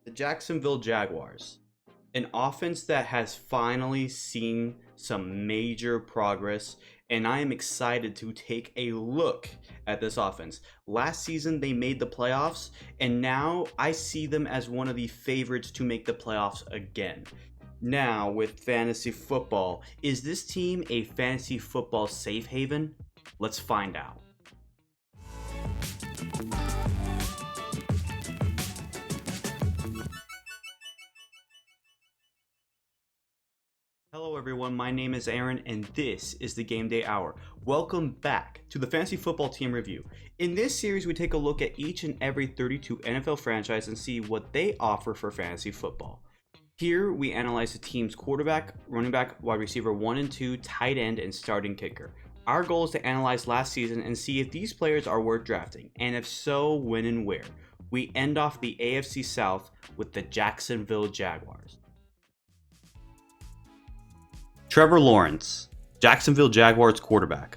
The Jacksonville Jaguars, an offense that has finally seen some major progress, and I am excited to take a look at this offense. Last season, they made the playoffs, and now I see them as one of the favorites to make the playoffs again. Now, with fantasy football, is this team a fantasy football safe haven? Let's find out. Hello everyone, my name is Aaron and this is the Game Day Hour. Welcome back to the Fantasy Football Team Review. In this series, we take a look at each and every 32 NFL franchise and see what they offer for fantasy football. Here, we analyze the team's quarterback, running back, wide receiver 1 and 2, tight end, and starting kicker. Our goal is to analyze last season and see if these players are worth drafting, and if so, when and where. We end off the AFC South with the Jacksonville Jaguars. Trevor Lawrence, Jacksonville Jaguars quarterback.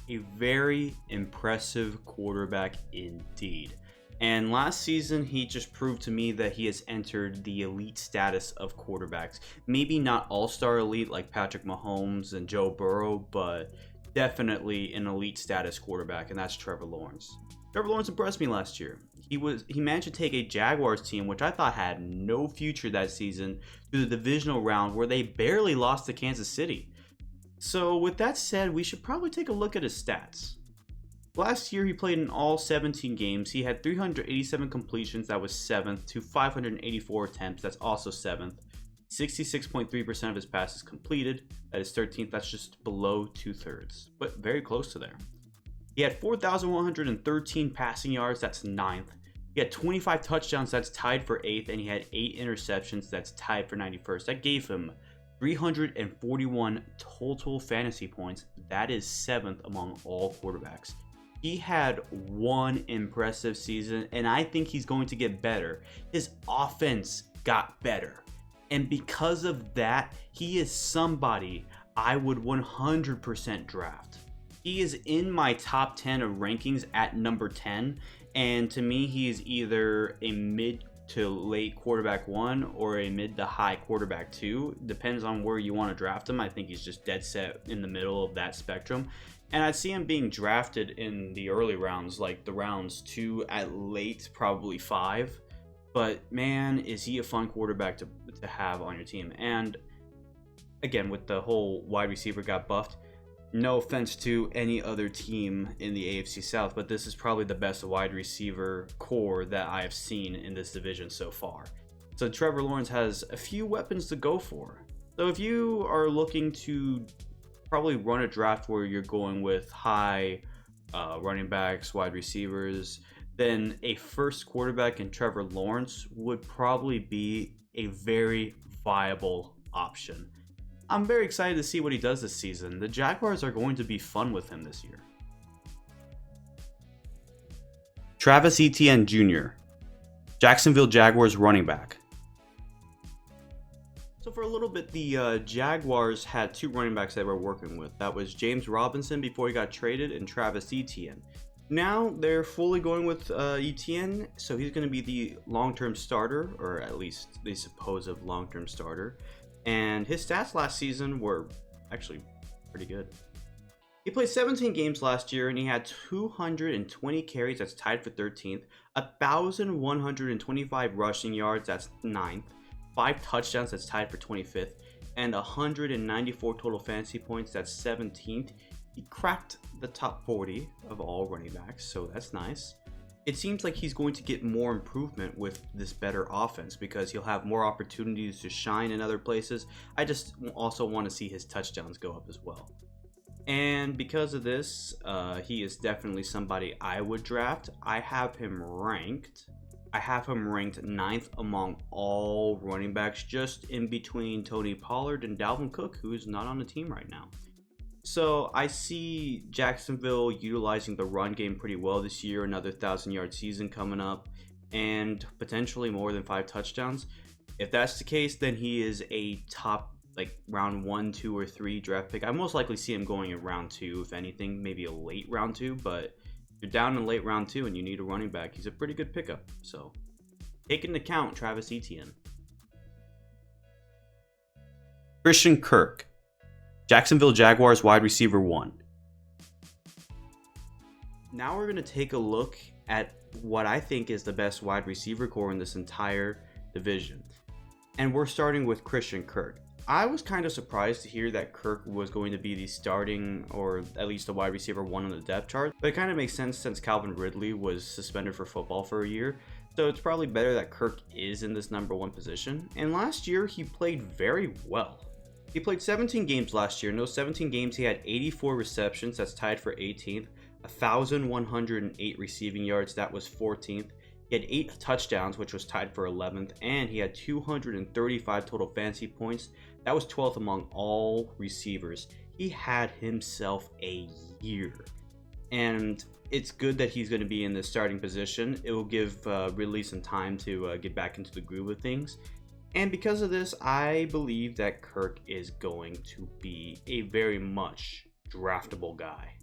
A very impressive quarterback indeed. And last season, he just proved to me that he has entered the elite status of quarterbacks. Maybe not all-star elite like Patrick Mahomes and Joe Burrow, but definitely an elite status quarterback, and that's Trevor Lawrence. Trevor Lawrence impressed me last year. He managed to take a Jaguars team, which I thought had no future that season, to the divisional round where they barely lost to Kansas City. So with that said, we should probably take a look at his stats. Last year, he played in all 17 games. He had 387 completions, that was 7th, to 584 attempts, that's also 7th. 66.3% of his passes completed, that is 13th, that's just below 2/3, but very close to there. He had 4,113 passing yards, that's 9th. He had 25 touchdowns, that's tied for 8th, and he had 8 interceptions, that's tied for 91st. That gave him 341 total fantasy points, that is 7th among all quarterbacks. He had one impressive season, and I think he's going to get better. His offense got better. And because of that, he is somebody I would 100% draft. He is in my top 10 of rankings at number 10. And to me, he is either a mid to late quarterback 1 or a mid to high quarterback 2. Depends on where you want to draft him. I think he's just dead set in the middle of that spectrum. And I see him being drafted in the early rounds, like the rounds 2 at late, probably 5. But man, is he a fun quarterback to have on your team. And again, with the whole wide receiver got buffed, no offense to any other team in the AFC South, but this is probably the best wide receiver core that I have seen in this division so far. So Trevor Lawrence has a few weapons to go for. So if you are looking to probably run a draft where you're going with high running backs, wide receivers, then a first quarterback in Trevor Lawrence would probably be a very viable option. I'm very excited to see what he does this season. The Jaguars are going to be fun with him this year. Travis Etienne Jr., Jacksonville Jaguars running back. So for a little bit, the Jaguars had 2 running backs they were working with. That was James Robinson before he got traded and Travis Etienne. Now they're fully going with Etienne, so he's going to be the long-term starter, or at least the supposed long-term starter. And his stats last season were actually pretty good. He played 17 games last year and he had 220 carries, that's tied for 13th, 1,125 rushing yards, that's 9th, 5 touchdowns, that's tied for 25th, and 194 total fantasy points, that's 17th. He cracked the top 40 of all running backs, so that's nice. It seems like he's going to get more improvement with this better offense because he'll have more opportunities to shine in other places. I just also want to see his touchdowns go up as well. And because of this, he is definitely somebody I would draft. I have him ranked 9th among all running backs, just in between Tony Pollard and Dalvin Cook, who's not on the team right now. So I see Jacksonville utilizing the run game pretty well this year, another 1,000-yard season coming up, and potentially more than 5 touchdowns. If that's the case, then he is a top, like, round 1, 2, or 3 draft pick. I most likely see him going in round 2, if anything, maybe a late round 2, but you're down in late round 2 and you need a running back, he's a pretty good pickup. So take into account Travis Etienne. Christian Kirk, Jacksonville Jaguars wide receiver 1. Now we're going to take a look at what I think is the best wide receiver core in this entire division. And we're starting with Christian Kirk. I was kind of surprised to hear that Kirk was going to be the starting, or at least the wide receiver 1 on the depth chart. But it kind of makes sense since Calvin Ridley was suspended for football for a year. So it's probably better that Kirk is in this number 1 position. And last year, he played very well. He played 17 games last year. In those 17 games, he had 84 receptions. That's tied for 18th. 1,108 receiving yards. That was 14th. He had 8 touchdowns, which was tied for 11th. And he had 235 total fantasy points. That was 12th among all receivers. He had himself a year. And it's good that he's going to be in the starting position. It will give Ridley some time to get back into the groove of things. And because of this, I believe that Kirk is going to be a very much draftable guy.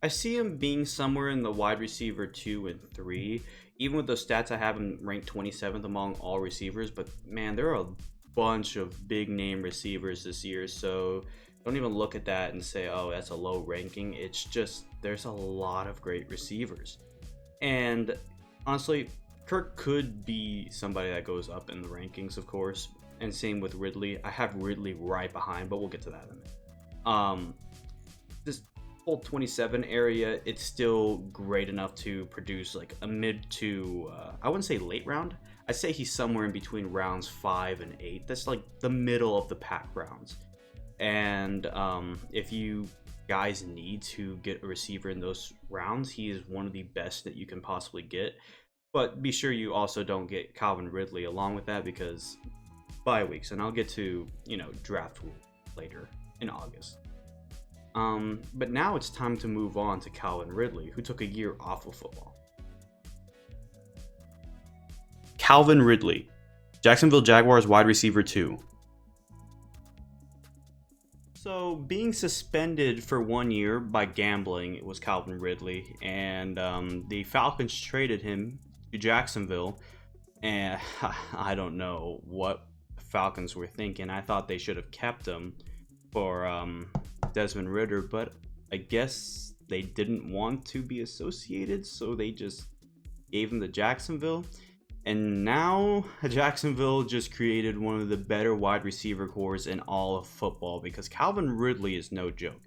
I see him being somewhere in the wide receiver 2 and 3. Even with those stats, I have him ranked 27th among all receivers. But man, there are a bunch of big name receivers this year. So don't even look at that and say, oh, that's a low ranking. It's just there's a lot of great receivers. And honestly, Kirk could be somebody that goes up in the rankings, of course. And same with Ridley. I have Ridley right behind, but we'll get to that in a minute. This whole 27 area, it's still great enough to produce like a mid to, I wouldn't say late round. I'd say he's somewhere in between rounds 5 and 8. That's like the middle of the pack rounds. And if you guys need to get a receiver in those rounds, he is one of the best that you can possibly get. But be sure you also don't get Calvin Ridley along with that, because bye weeks, and I'll get to, draft later in August. But now it's time to move on to Calvin Ridley, who took a year off of football. Calvin Ridley, Jacksonville Jaguars wide receiver 2. So being suspended for 1 year by gambling was Calvin Ridley, and the Falcons traded him to Jacksonville, and I don't know what the Falcons were thinking. I thought they should have kept him for Desmond Ridder, but I guess they didn't want to be associated, so they just gave him to Jacksonville. And now Jacksonville just created one of the better wide receiver cores in all of football, because Calvin Ridley is no joke.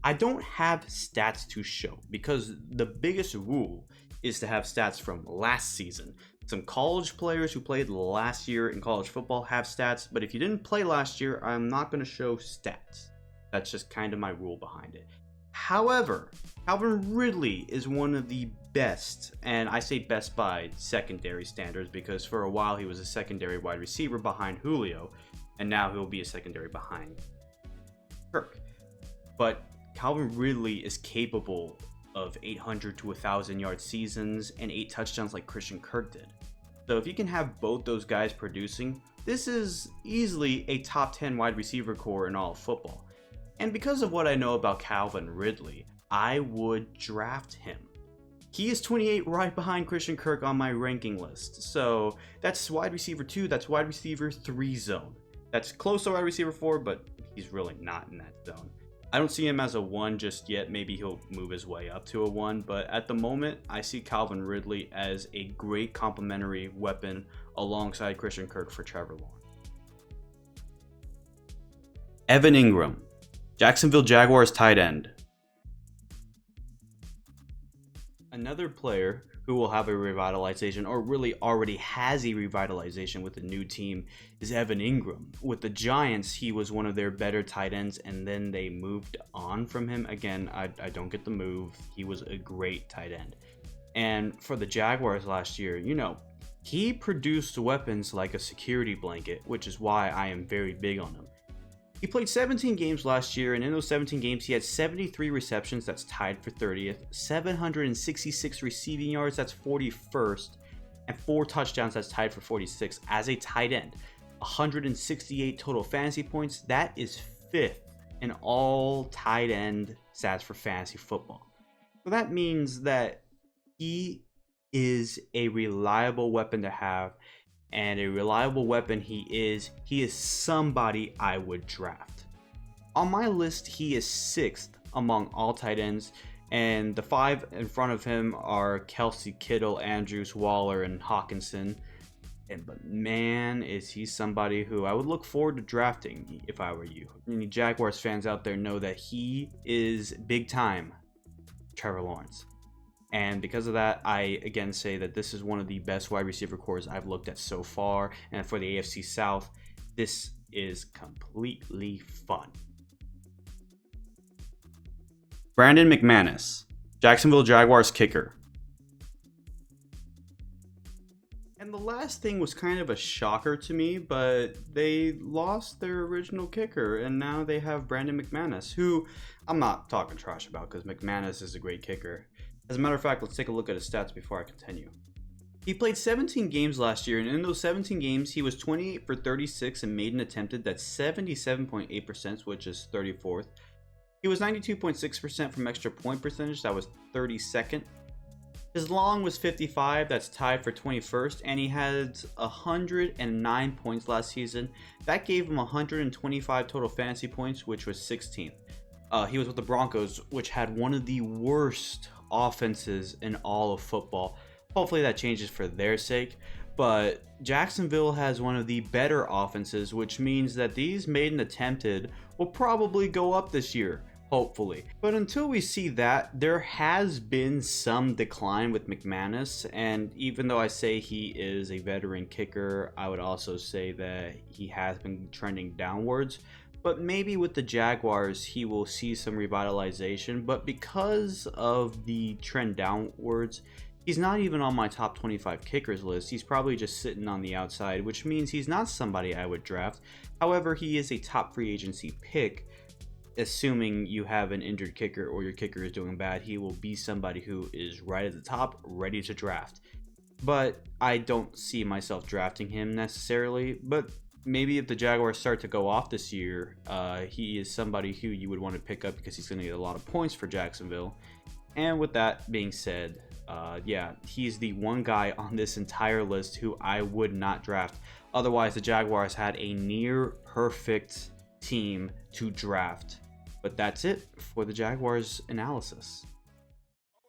I don't have stats to show, because the biggest rule is to have stats from last season. Some college players who played last year in college football have stats, but if you didn't play last year, I'm not going to show stats. That's just kind of my rule behind it. However, Calvin Ridley is one of the best, and I say best by secondary standards, because for a while he was a secondary wide receiver behind Julio, and now he'll be a secondary behind Kirk. But Calvin Ridley is capable of 800 to 1,000 yard seasons and 8 touchdowns like Christian Kirk did. So if you can have both those guys producing, this is easily a top 10 wide receiver core in all of football. And because of what I know about Calvin Ridley, I would draft him. He is 28 right behind Christian Kirk on my ranking list. So that's wide receiver 2, that's wide receiver 3 zone. That's close to wide receiver 4, but he's really not in that zone. I don't see him as a 1 just yet. Maybe he'll move his way up to a 1, but at the moment, I see Calvin Ridley as a great complementary weapon alongside Christian Kirk for Trevor Lawrence. Evan Ingram, Jacksonville Jaguars tight end. Another player who will have a revitalization, or really already has a revitalization with the new team, is Evan Ingram. With the Giants, he was one of their better tight ends, and then they moved on from him. Again, I don't get the move. He was a great tight end. And for the Jaguars last year, he produced weapons like a security blanket, which is why I am very big on him. He played 17 games last year, and in those 17 games, he had 73 receptions, that's tied for 30th, 766 receiving yards, that's 41st, and 4 touchdowns, that's tied for 46th as a tight end. 168 total fantasy points, that is 5th in all tight end stats for fantasy football. So that means that He is a reliable weapon to have, and a reliable weapon he is somebody I would draft. On my list, he is 6th among all tight ends, and the 5 in front of him are Kelsey, Kittle, Andrews, Waller, and Hawkinson. But man, is he somebody who I would look forward to drafting if I were you. Any Jaguars fans out there know that he is big time Trevor Lawrence. And because of that, I again say that this is one of the best wide receiver cores I've looked at so far. And for the AFC South, this is completely fun. Brandon McManus, Jacksonville Jaguars kicker. And the last thing was kind of a shocker to me, but they lost their original kicker, and now they have Brandon McManus, who I'm not talking trash about because McManus is a great kicker. As a matter of fact, let's take a look at his stats before I continue. He played 17 games last year, and in those 17 games, he was 28 for 36 and maiden attempted. That's 77.8%, which is 34th. He was 92.6% from extra point percentage. That was 32nd. His long was 55. That's tied for 21st. And he had 109 points last season. That gave him 125 total fantasy points, which was 16th. He was with the Broncos, which had one of the worst offenses in all of football. Hopefully that changes for their sake. But Jacksonville has one of the better offenses, which means that these maiden attempted will probably go up this year. Hopefully. But until we see that, there has been some decline with McManus, and even though I say he is a veteran kicker, I would also say that he has been trending downwards. But maybe with the Jaguars, he will see some revitalization, but because of the trend downwards, he's not even on my top 25 kickers list. He's probably just sitting on the outside, which means he's not somebody I would draft. However, he is a top free agency pick. Assuming you have an injured kicker or your kicker is doing bad, he will be somebody who is right at the top, ready to draft. But I don't see myself drafting him necessarily. But maybe if the Jaguars start to go off this year, he is somebody who you would want to pick up because he's going to get a lot of points for Jacksonville. And with that being said, yeah, he's the one guy on this entire list who I would not draft. Otherwise, the Jaguars had a near perfect team to draft. But that's it for the Jaguars analysis.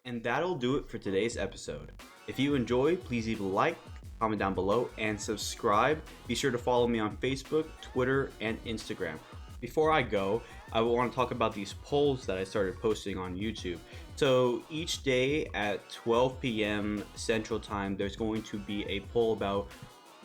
And that'll do it for today's episode. If you enjoyed, please leave a like, comment down below, and subscribe. Be sure to follow me on Facebook, Twitter, and Instagram. Before I go, I want to talk about these polls that I started posting on YouTube. So each day at 12 p.m. Central Time, there's going to be a poll about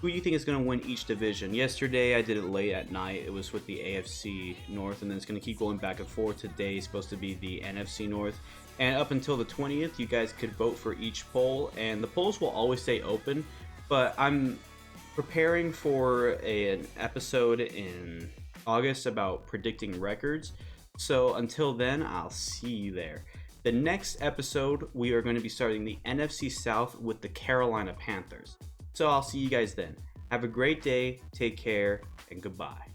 who you think is going to win each division. Yesterday, I did it late at night. It was with the AFC North, and then it's going to keep going back and forth. Today is supposed to be the NFC North. And up until the 20th, you guys could vote for each poll, and the polls will always stay open. But I'm preparing for an episode in August about predicting records. So until then, I'll see you there. The next episode, we are going to be starting the NFC South with the Carolina Panthers. So I'll see you guys then. Have a great day, take care, and goodbye.